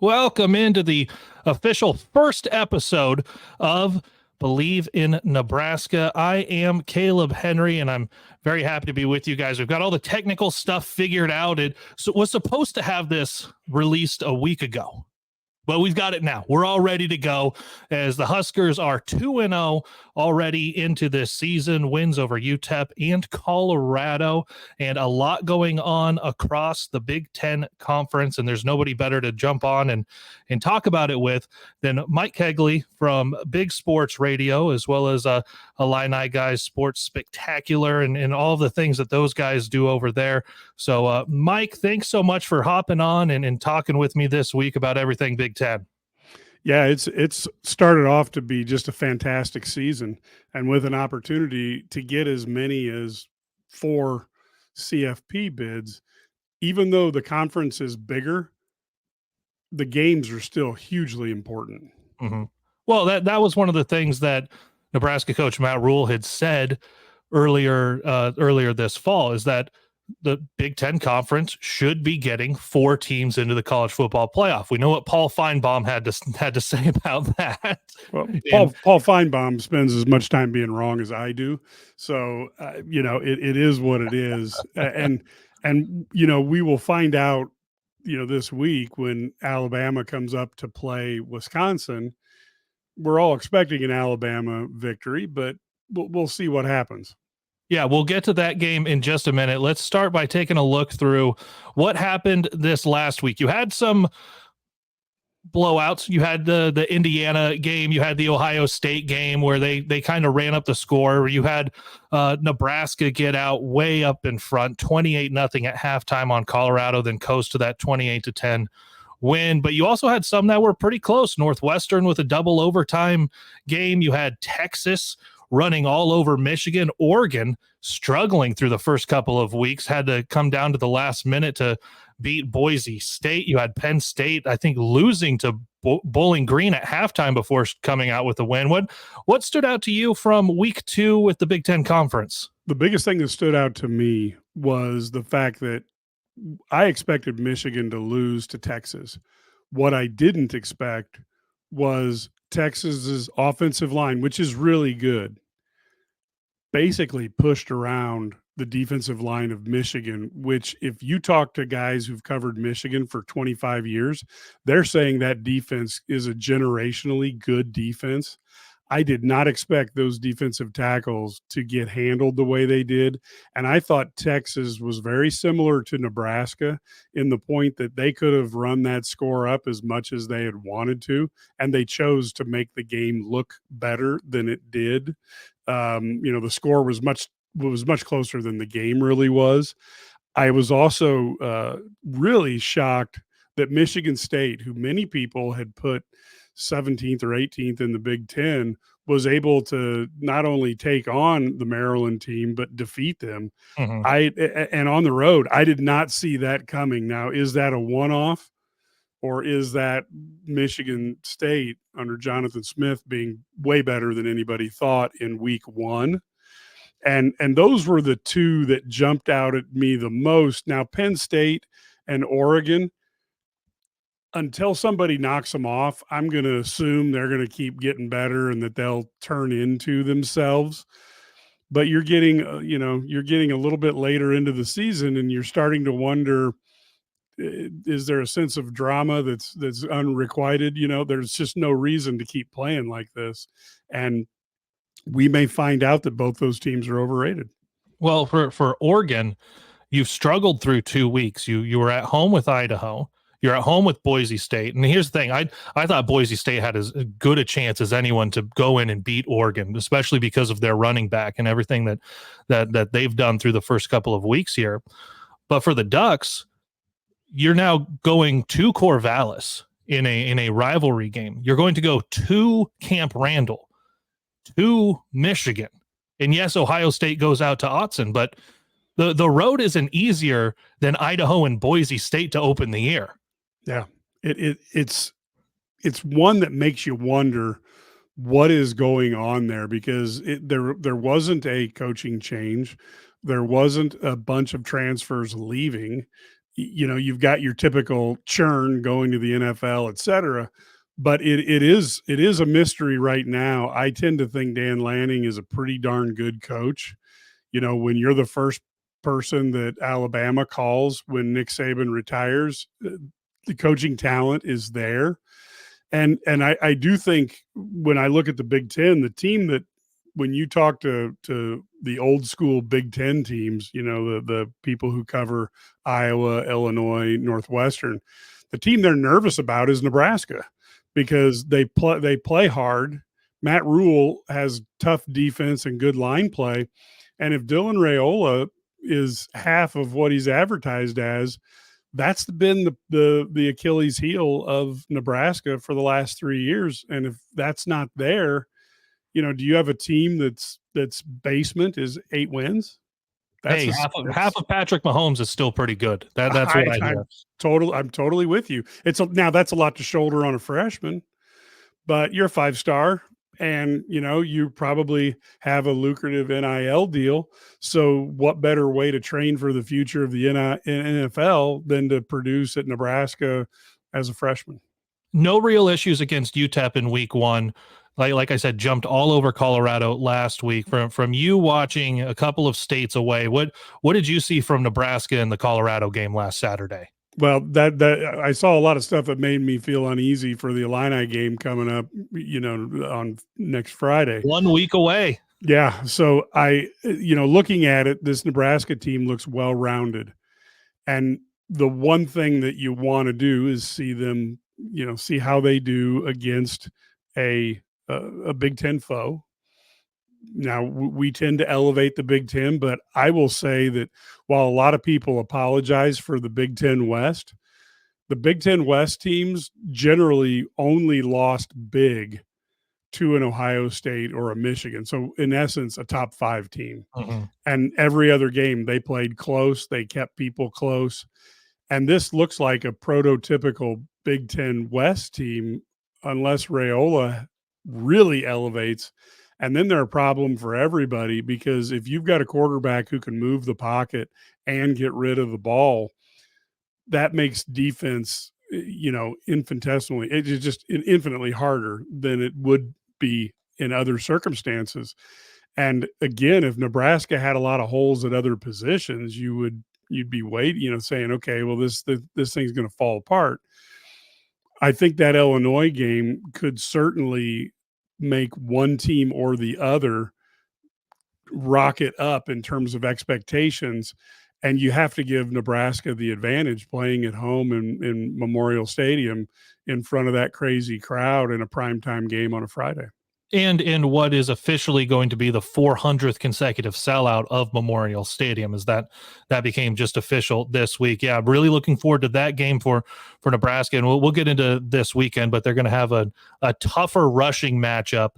Welcome into the official first episode of Bleav in Nebraska. I am Kaleb Henry, and I'm very happy to be with you guys. We've got all the technical stuff figured out. It was supposed to have this released a week ago, but we've got it now. We're all ready to go as the Huskers are 2-0 already into this season, wins over UTEP and Colorado, and a lot going on across the Big Ten Conference. And there's nobody better to jump on and talk about it with than Mike Cagley from Big Sports Radio, as well as Illini Guys Sports Spectacular and all of the things that those guys do over there. So, Mike, thanks so much for hopping on and talking with me this week about everything Big Ten. Yeah, it's started off to be just a fantastic season, and with an opportunity to get as many as 4 CFP bids, even though the conference is bigger, the games are still hugely important. Mm-hmm. Well, that was one of the things that Nebraska coach Matt Rule had said earlier this fall, is that the Big Ten Conference should be getting 4 teams into the college football playoff. We know what Paul Feinbaum had to say about that. Well, Paul Feinbaum spends as much time being wrong as I do, so it is what it is, and we will find out this week when Alabama comes up to play Wisconsin. We're all expecting an Alabama victory, but we'll see what happens. Yeah, we'll get to that game in just a minute. Let's start by taking a look through what happened this last week. You had some blowouts. You had the Indiana game. You had the Ohio State game where they kind of ran up the score. You had Nebraska get out way up in front, 28-0 at halftime on Colorado, then coast to that 28-10 win. But you also had some that were pretty close. Northwestern with a double overtime game. You had Texas running all over Michigan. Oregon struggling through the first couple of weeks, had to come down to the last minute to beat Boise State. You had Penn State, I think, losing to Bowling Green at halftime before coming out with a win. What stood out to you from week 2 with the Big Ten Conference? The biggest thing that stood out to me was the fact that I expected Michigan to lose to Texas. What I didn't expect was Texas's offensive line, which is really good, basically pushed around the defensive line of Michigan, which if you talk to guys who've covered Michigan for 25 years, they're saying that defense is a generationally good defense. I did not expect those defensive tackles to get handled the way they did. And I thought Texas was very similar to Nebraska in the point that they could have run that score up as much as they had wanted to, and they chose to make the game look better than it did. The score was much closer than the game really was. I was also really shocked that Michigan State, who many people had put 17th or 18th in the Big Ten, was able to not only take on the Maryland team, but defeat them. Mm-hmm. And on the road, I did not see that coming. Now, is that a one-off, or is that Michigan State under Jonathan Smith being way better than anybody thought in week 1? And those were the 2 that jumped out at me the most. Now, Penn State and Oregon, until somebody knocks them off, I'm going to assume they're going to keep getting better and that they'll turn into themselves. But you're getting a little bit later into the season, and you're starting to wonder, is there a sense of drama that's unrequited? There's just no reason to keep playing like this. And we may find out that both those teams are overrated. Well, for Oregon, you've struggled through 2 weeks. You were at home with Idaho. You're at home with Boise State. And here's the thing. I thought Boise State had as good a chance as anyone to go in and beat Oregon, especially because of their running back and everything that they've done through the first couple of weeks here. But for the Ducks, you're now going to Corvallis in a rivalry game. You're going to go to Camp Randall, to Michigan. And yes, Ohio State goes out to Autzen, but the road isn't easier than Idaho and Boise State to open the year. Yeah, it's one that makes you wonder what is going on there, because there wasn't a coaching change. There wasn't a bunch of transfers leaving. you've got your typical churn going to the NFL, et cetera. But it is a mystery right now. I tend to think Dan Lanning is a pretty darn good coach. When you're the first person that Alabama calls when Nick Saban retires, the coaching talent is there. And I do think when I look at the Big Ten, the team that when you talk to the old school Big Ten teams, the people who cover Iowa, Illinois, Northwestern, the team they're nervous about is Nebraska because they play hard. Matt Rule has tough defense and good line play, and if Dylan Raiola is half of what he's advertised as, that's been the Achilles heel of Nebraska for the last 3 years. And if that's not there, do you have a team that's basement is 8 wins? Hey, half of Patrick Mahomes is still pretty good. That's what I hear. I'm totally with you. Now that's a lot to shoulder on a freshman, but you're a 5-star and you probably have a lucrative NIL deal. So what better way to train for the future of the NFL than to produce at Nebraska as a freshman? No real issues against UTEP in week 1. Like I said, jumped all over Colorado last week. From you watching a couple of states away, what did you see from Nebraska in the Colorado game last Saturday? Well, that I saw a lot of stuff that made me feel uneasy for the Illini game coming up, on next Friday. 1 week away. Yeah. So looking at it, this Nebraska team looks well-rounded. And the one thing that you want to do is see them, see how they do against a Big Ten foe. Now, we tend to elevate the Big Ten, but I will say that while a lot of people apologize for the Big Ten West, the Big Ten West teams generally only lost big to an Ohio State or a Michigan. So, in essence, a top 5 team. Mm-hmm. And every other game, they played close. They kept people close. And this looks like a prototypical Big Ten West team, unless Raiola really elevates. And then they're a problem for everybody because if you've got a quarterback who can move the pocket and get rid of the ball, that makes defense, infinitesimally, it's just infinitely harder than it would be in other circumstances. And again, if Nebraska had a lot of holes at other positions, you'd be waiting, saying, okay, well, this thing's going to fall apart. I think that Illinois game could certainly make one team or the other rocket up in terms of expectations. And you have to give Nebraska the advantage playing at home in Memorial Stadium in front of that crazy crowd in a primetime game on a Friday. And in what is officially going to be the 400th consecutive sellout of Memorial Stadium, is that became just official this week. Yeah, really looking forward to that game for Nebraska, and we'll get into this weekend, but they're going to have a tougher rushing matchup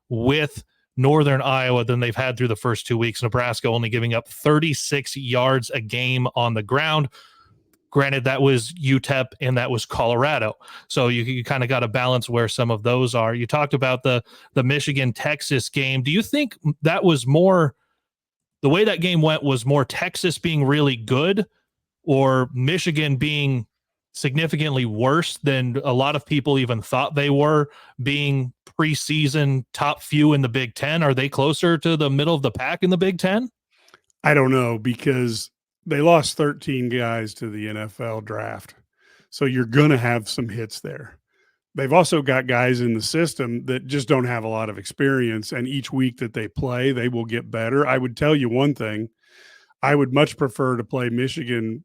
with Northern Iowa than they've had through the first 2 weeks. Nebraska only giving up 36 yards a game on the ground. Granted, that was UTEP and that was Colorado. So you kind of got to balance where some of those are. You talked about the Michigan-Texas game. Do you think that was more – the way that game went was more Texas being really good or Michigan being significantly worse than a lot of people even thought they were, being preseason top few in the Big Ten? Are they closer to the middle of the pack in the Big Ten? I don't know because – they lost 13 guys to the NFL draft. So you're going to have some hits there. They've also got guys in the system that just don't have a lot of experience. And each week that they play, they will get better. I would tell you one thing. I would much prefer to play Michigan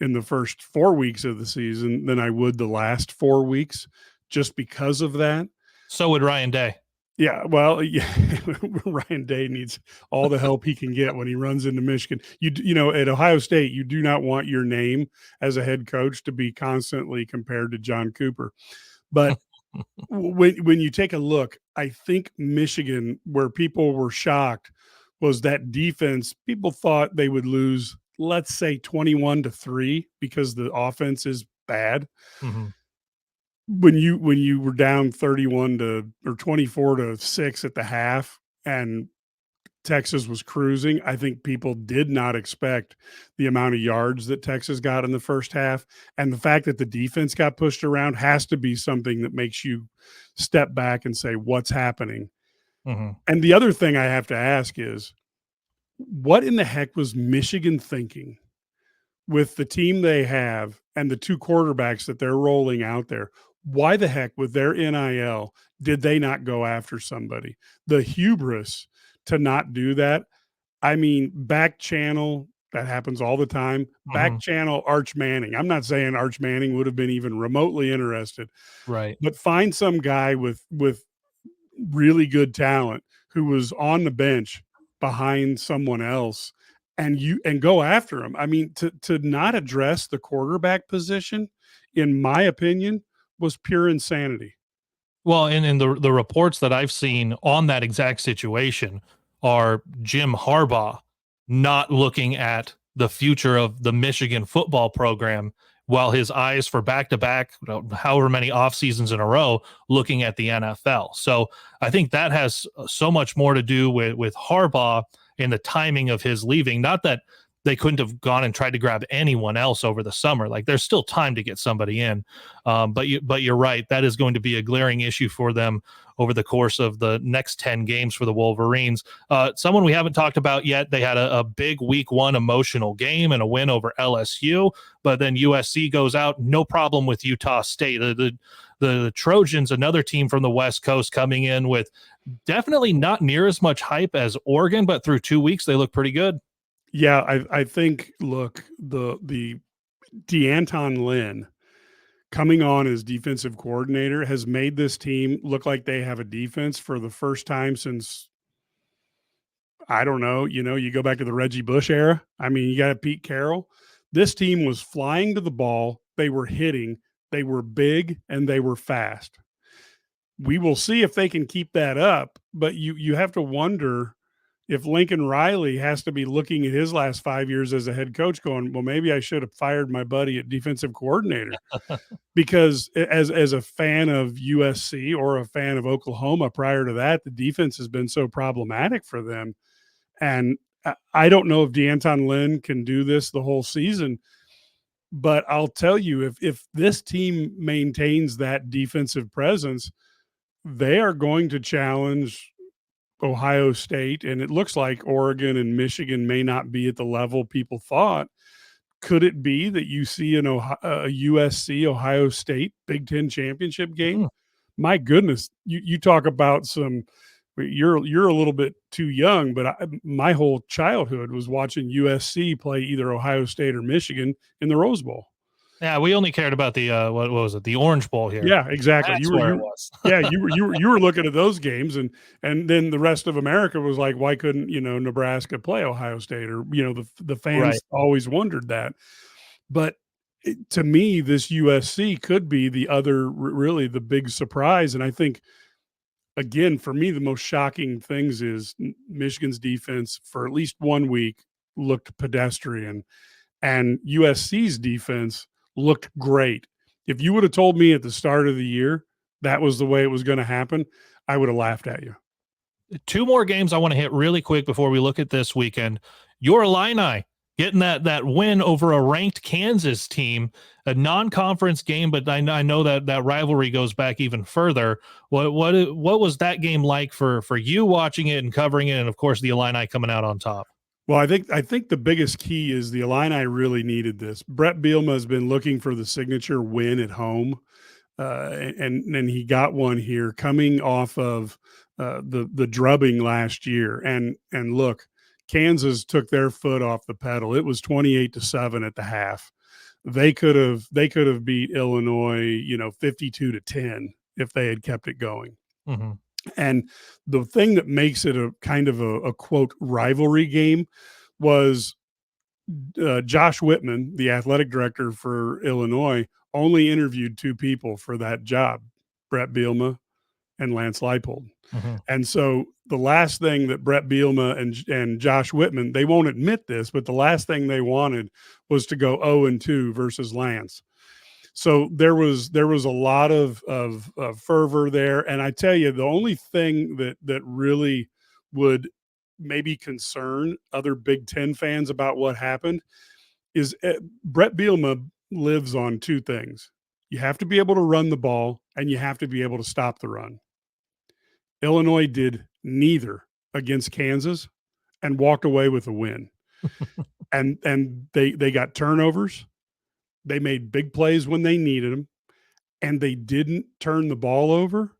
in the first 4 weeks of the season than I would the last 4 weeks just because of that. So would Ryan Day. Yeah, well, yeah, Ryan Day needs all the help he can get when he runs into Michigan. At Ohio State, you do not want your name as a head coach to be constantly compared to John Cooper. But when you take a look, I think Michigan, where people were shocked, was that defense. People thought they would lose, let's say 21-3 because the offense is bad. Mm-hmm. When you were down 31 to or 24-6 at the half and Texas was cruising. I think people did not expect the amount of yards that Texas got in the first half. And the fact that the defense got pushed around has to be something that makes you step back and say, what's happening? Mhm. And the other thing I have to ask is, what in the heck was Michigan thinking with the team they have and the two quarterbacks that they're rolling out there? Why the heck, with their NIL, did they not go after somebody? The hubris to not do that. I mean, back channel, that happens all the time. Back Mhm. channel Arch Manning. I'm not saying Arch Manning would have been even remotely interested, Right. but find some guy with really good talent who was on the bench behind someone else and go after him. I mean, to not address the quarterback position, in my opinion, was pure insanity. Well, and the reports that I've seen on that exact situation are Jim Harbaugh not looking at the future of the Michigan football program while his eyes for back-to-back, however many off seasons in a row, looking at the NFL. So I think that has so much more to do with Harbaugh and the timing of his leaving. Not that they couldn't have gone and tried to grab anyone else over the summer. Like there's still time to get somebody in. But you're right. That is going to be a glaring issue for them over the course of the next 10 games for the Wolverines. Someone we haven't talked about yet. They had a big week 1 emotional game and a win over LSU, but then USC goes out. No problem with Utah State. The Trojans, another team from the West Coast, coming in with definitely not near as much hype as Oregon, but through 2 weeks, they look pretty good. Yeah, I think, look, the D'Anton Lynn coming on as defensive coordinator has made this team look like they have a defense for the first time since, I don't know, you go back to the Reggie Bush era. I mean, you got Pete Carroll. This team was flying to the ball, they were hitting, they were big, and they were fast. We will see if they can keep that up, but you have to wonder if Lincoln Riley has to be looking at his last 5 years as a head coach going, well, maybe I should have fired my buddy at defensive coordinator. Because as a fan of USC or a fan of Oklahoma prior to that, the defense has been so problematic for them. And I don't know if D'Anton Lynn can do this the whole season, but I'll tell you, if this team maintains that defensive presence, they are going to challenge Ohio State, and it looks like Oregon and Michigan may not be at the level people thought. Could it be that you see a USC Ohio State Big Ten championship game? Hmm. My goodness, you talk about some. You're a little bit too young, but my whole childhood was watching USC play either Ohio State or Michigan in the Rose Bowl. Yeah, we only cared about the what was it? The Orange Bowl here. Yeah, exactly. That's where it was. Yeah, you were looking at those games, and then the rest of America was like, why couldn't Nebraska play Ohio State? Or the Right. fans always wondered that. But to me, this USC could be the other really the big surprise. And I think, again, for me, the most shocking things is Michigan's defense for at least 1 week looked pedestrian, and USC's defense looked great. If you would have told me at the start of the year that was the way it was going to happen, I would have laughed at you. 2 more games I want to hit really quick before we look at this weekend. Your Illini getting that win over a ranked Kansas team, a non-conference game, but I know that rivalry goes back even further. What was that game like for you watching it and covering it, and of course the Illini coming out on top? Well, I think the biggest key is the Illini really needed this. Brett Bielema has been looking for the signature win at home, and he got one here, coming off of the drubbing last year. And look, Kansas took their foot off the pedal. It was 28-7 at the half. They could have beat Illinois, 52-10 if they had kept it going. Mm-hmm. And the thing that makes it a kind of a quote rivalry game was Josh Whitman, the athletic director for Illinois, only interviewed 2 people for that job, Brett Bielema and Lance Leipold. Mm-hmm. And so the last thing that Brett Bielema and Josh Whitman, they won't admit this, but the last thing they wanted was to go 0-2 versus Lance. So there was a lot of fervor there. And I tell you, the only thing that really would maybe concern other Big Ten fans about what happened is Brett Bielema lives on two things. You have to be able to run the ball and you have to be able to stop the run. Illinois did neither against Kansas and walked away with a win. and they got turnovers. They made big plays when they needed them, and they didn't turn the ball over,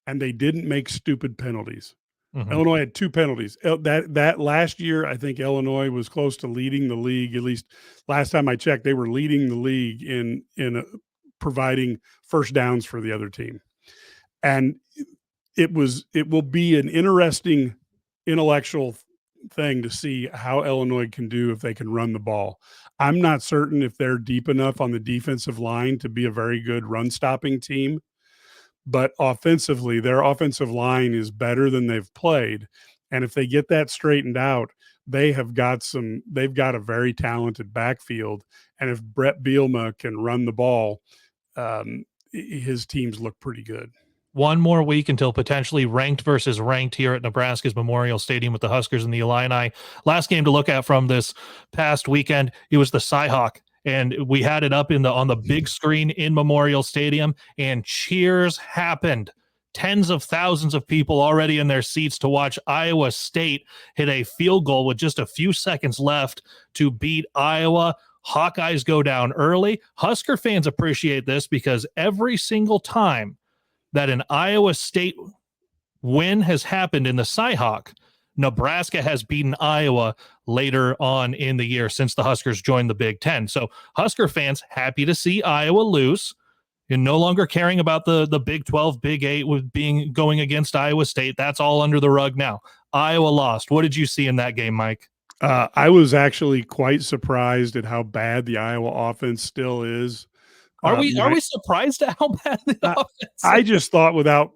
and they didn't make stupid penalties. Mm-hmm. Illinois had 2 penalties. That last year, I think Illinois was close to leading the league. At least last time I checked, they were leading the league in providing first downs for the other team. And it will be an interesting intellectual thing to see how Illinois can do if they can run the ball. I'm not certain if they're deep enough on the defensive line to be a very good run stopping team, but offensively, their offensive line is better than they've played. And if they get that straightened out, they've got a very talented backfield. And if Brett Bielema can run the ball, his teams look pretty good. One more week until potentially ranked versus ranked here at Nebraska's Memorial Stadium with the Huskers and the Illini. Last game to look at from this past weekend, it was the Cyhawk, and we had it up on the big screen in Memorial Stadium, and cheers happened. Tens of thousands of people already in their seats to watch Iowa State hit a field goal with just a few seconds left to beat Iowa. Hawkeyes go down early. Husker fans appreciate this because every single time that an Iowa State win has happened in the Cyhawk, Nebraska has beaten Iowa later on in the year since the Huskers joined the Big Ten. So Husker fans happy to see Iowa lose and no longer caring about the Big 12, Big 8 with going against Iowa State. That's all under the rug now. Iowa lost. What did you see in that game, Mike? I was actually quite surprised at how bad the Iowa offense still is. Are we surprised at how bad the offense is? I just thought without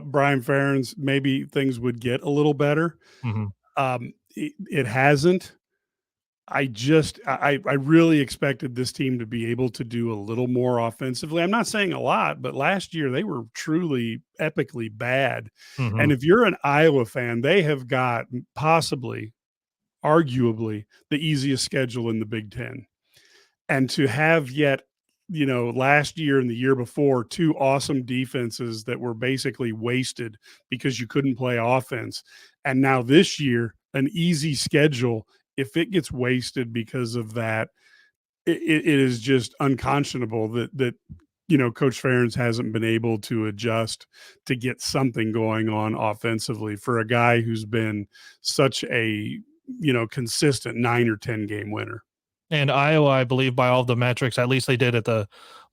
Brian Ferentz, maybe things would get a little better. Mm-hmm. It hasn't. I really expected this team to be able to do a little more offensively. I'm not saying a lot, but last year they were truly epically bad. Mm-hmm. And if you're an Iowa fan, they have got possibly, arguably, the easiest schedule in the Big Ten. And to have yet, last year and the year before, 2 awesome defenses that were basically wasted because you couldn't play offense. And now this year, an easy schedule, if it gets wasted because of that, it is just unconscionable that Coach Ferentz hasn't been able to adjust to get something going on offensively for a guy who's been such a, consistent 9 or 10 game winner. And Iowa, I believe by all the metrics, at least they did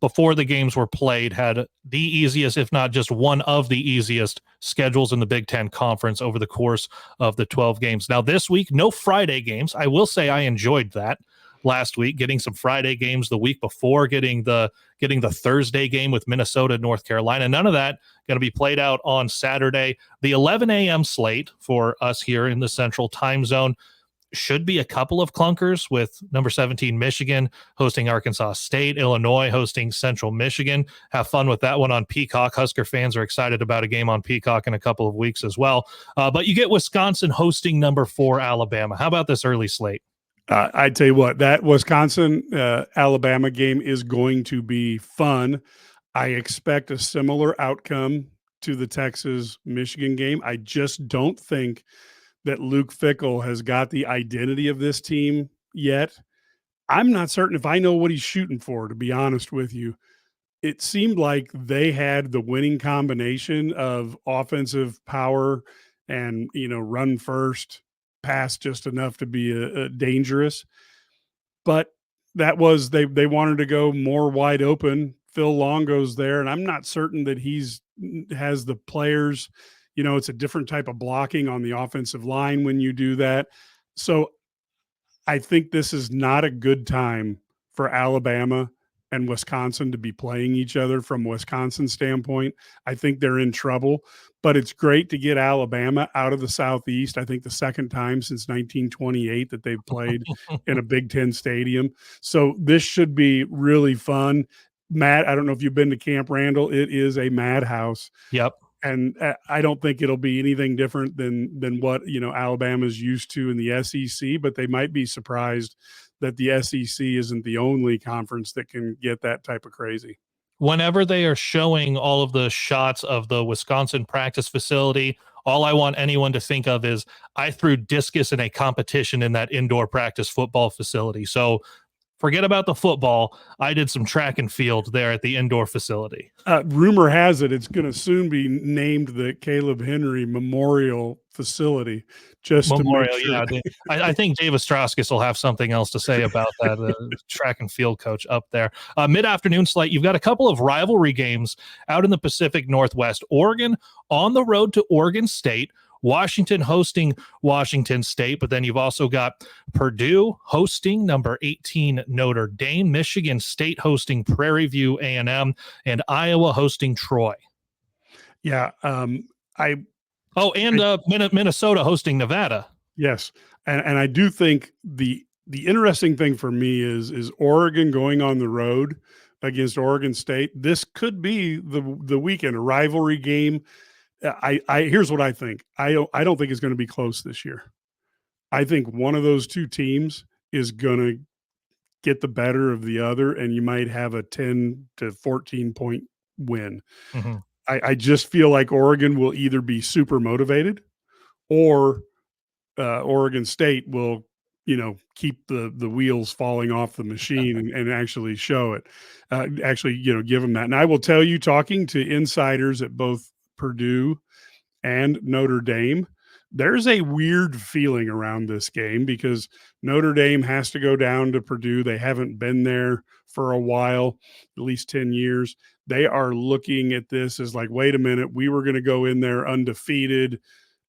before the games were played, had the easiest, if not just one of the easiest schedules in the Big Ten Conference over the course of the 12 games. Now this week, no Friday games. I will say I enjoyed that last week, getting some Friday games the week before, getting the Thursday game with Minnesota, North Carolina. None of that going to be played out on Saturday. The 11 a.m. slate for us here in the Central Time Zone should be a couple of clunkers, with number 17 Michigan hosting Arkansas State, Illinois hosting Central Michigan. Have fun with that one on Peacock. Husker fans are excited about a game on Peacock in a couple of weeks as well. But you get Wisconsin hosting number 4 Alabama. How about this early slate? I'd tell you what, that Wisconsin Alabama game is going to be fun. I expect a similar outcome to the Texas Michigan game. I just don't think that Luke Fickell has got the identity of this team yet. I'm not certain if I know what he's shooting for, to be honest with you. It seemed like they had the winning combination of offensive power and, run first, pass just enough to be a dangerous. But that was, they wanted to go more wide open. Phil Longo's there, and I'm not certain that has the players. It's a different type of blocking on the offensive line when you do that. So I think this is not a good time for Alabama and Wisconsin to be playing each other from Wisconsin's standpoint. I think they're in trouble, but it's great to get Alabama out of the Southeast. I think the second time since 1928 that they've played in a Big Ten stadium. So this should be really fun. Matt, I don't know if you've been to Camp Randall. It is a madhouse. Yep. And I don't think it'll be anything different than what Alabama's used to in the SEC, but they might be surprised that the SEC isn't the only conference that can get that type of crazy. Whenever they are showing all of the shots of the Wisconsin practice facility, all I want anyone to think of is I threw discus in a competition in that indoor practice football facility. So forget about the football. I did some track and field there at the indoor facility. Rumor has it it's going to soon be named the Caleb Henry Memorial Facility, just to make Memorial, sure. yeah. I think Dave Ostrowskis will have something else to say about that track and field coach up there. Mid-afternoon slate, you've got a couple of rivalry games out in the Pacific Northwest. Oregon on the road to Oregon State. Washington hosting Washington State, but then you've also got Purdue hosting number 18 Notre Dame, Michigan State hosting Prairie View A&M, and Iowa hosting Troy. Yeah, Minnesota hosting Nevada. Yes, and I do think the interesting thing for me is Oregon going on the road against Oregon State. This could be the weekend, a rivalry game. I here's what I think. I don't think it's going to be close this year. I think one of those two teams is going to get the better of the other, and you might have a 10 to 14 point win. Mm-hmm. I just feel like Oregon will either be super motivated or Oregon State will, keep the wheels falling off the machine and actually show it. Give them that. And I will tell you, talking to insiders at both Purdue and Notre Dame, there's a weird feeling around this game because Notre Dame has to go down to Purdue. They haven't been there for a while, at least 10 years. They are looking at this as like, wait a minute, we were going to go in there undefeated,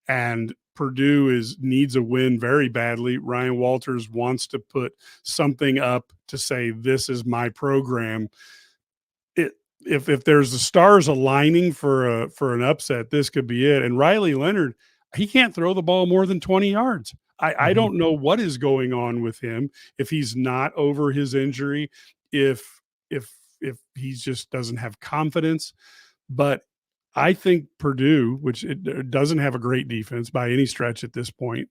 and Purdue needs a win very badly. Ryan Walters wants to put something up to say, this is my program. If there's the stars aligning for an upset, this could be it. And Riley Leonard, he can't throw the ball more than 20 yards. I don't know what is going on with him. If he's not over his injury, if he just doesn't have confidence, but I think Purdue, which it doesn't have a great defense by any stretch at this point,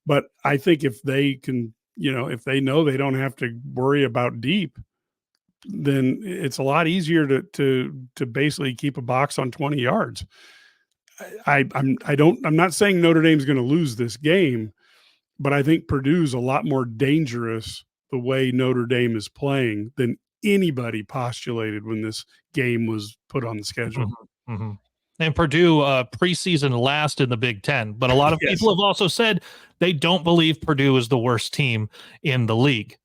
but I think if they can, if they know they don't have to worry about deep, then it's a lot easier to basically keep a box on 20 yards. I'm not saying Notre Dame's going to lose this game, but I think Purdue's a lot more dangerous the way Notre Dame is playing than anybody postulated when this game was put on the schedule. Mm-hmm. Mm-hmm. And Purdue preseason last in the Big Ten, but a lot of people have also said they don't believe Purdue is the worst team in the league.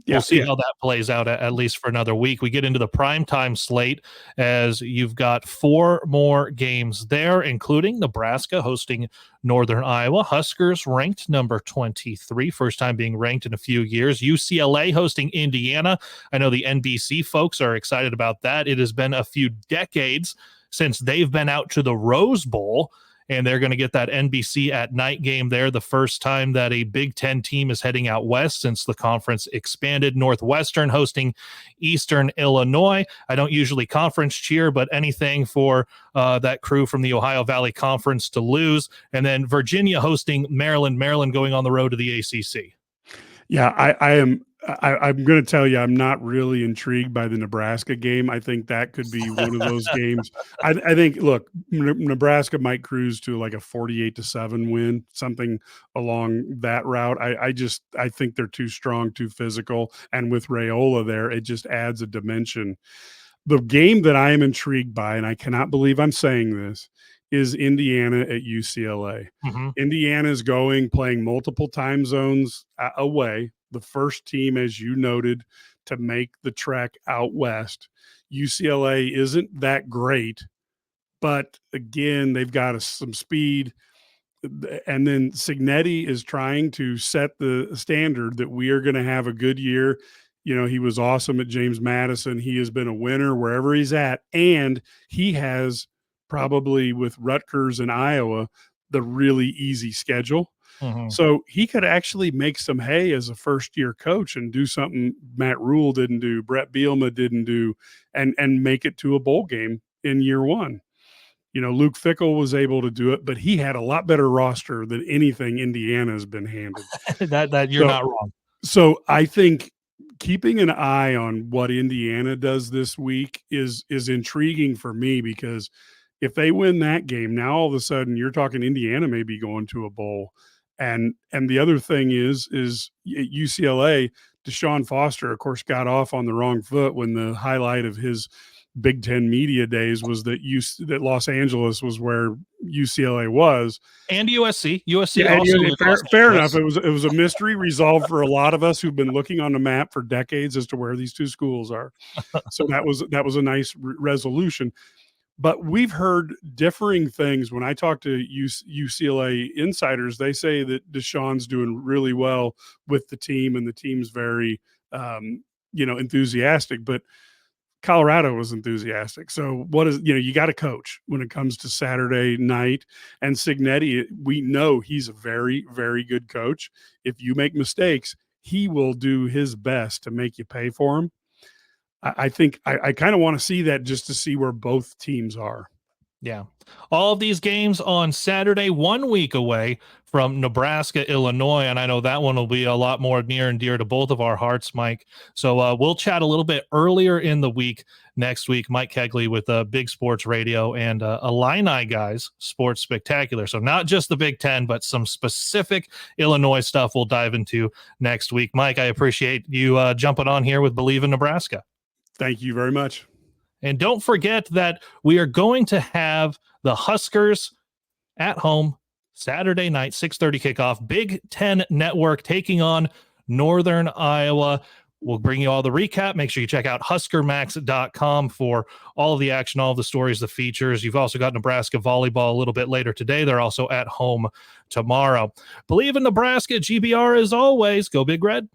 We'll see how that plays out at least for another week. We get into the primetime slate as you've got 4 more games there, including Nebraska hosting Northern Iowa. Huskers ranked number 23, first time being ranked in a few years. UCLA hosting Indiana. I know the NBC folks are excited about that. It has been a few decades since they've been out to the Rose Bowl, and they're going to get that NBC at night game there, the first time that a Big Ten team is heading out west since the conference expanded. Northwestern hosting Eastern Illinois. I don't usually conference cheer, but anything for that crew from the Ohio Valley Conference to lose. And then Virginia hosting Maryland. Maryland going on the road to the ACC. Yeah, I'm going to tell you, I'm not really intrigued by the Nebraska game. I think that could be one of those games. I think, look, Nebraska might cruise to like a 48-7 win, something along that route. I think they're too strong, too physical. And with Raiola there, it just adds a dimension. The game that I am intrigued by, and I cannot believe I'm saying this, is Indiana at UCLA. Mm-hmm. Indiana is playing multiple time zones away. The first team, as you noted, to make the trek out west. UCLA isn't that great, but again, they've got some speed. And then Cignetti is trying to set the standard that we are going to have a good year. He was awesome at James Madison. He has been a winner wherever he's at. And he has probably, with Rutgers and Iowa, the really easy schedule. Mm-hmm. So he could actually make some hay as a first-year coach and do something Matt Rule didn't do, Brett Bielema didn't do, and make it to a bowl game in year one. Luke Fickell was able to do it, but he had a lot better roster than anything Indiana has been handed. that you're not wrong. So I think keeping an eye on what Indiana does this week is intriguing for me, because if they win that game, now all of a sudden you're talking Indiana may be going to a bowl. And the other thing is at UCLA, Deshaun Foster, of course, got off on the wrong foot when the highlight of his Big Ten media days was that Los Angeles was where UCLA was, and USC. USC yeah, also. Fair enough. It was a mystery resolved for a lot of us who've been looking on the map for decades as to where these two schools are. So that was a nice resolution. But we've heard differing things. When I talk to UCLA insiders, they say that Deshaun's doing really well with the team, and the team's very, enthusiastic. But Colorado was enthusiastic. So you got to coach when it comes to Saturday night. And Cignetti, we know he's a very, very good coach. If you make mistakes, he will do his best to make you pay for them. I think I kind of want to see that, just to see where both teams are. Yeah. All of these games on Saturday, 1 week away from Nebraska, Illinois. And I know that one will be a lot more near and dear to both of our hearts, Mike. So we'll chat a little bit earlier in the week next week. Mike Cagley with Big Sports Radio and Illini Guys Sports Spectacular. So not just the Big Ten, but some specific Illinois stuff we'll dive into next week. Mike, I appreciate you jumping on here with Bleav in Nebraska. Thank you very much. And don't forget that we are going to have the Huskers at home Saturday night, 6:30 kickoff, Big Ten Network taking on Northern Iowa. We'll bring you all the recap. Make sure you check out huskermax.com for all of the action, all of the stories, the features. You've also got Nebraska volleyball a little bit later today. They're also at home tomorrow. Bleav in Nebraska, GBR as always. Go Big Red.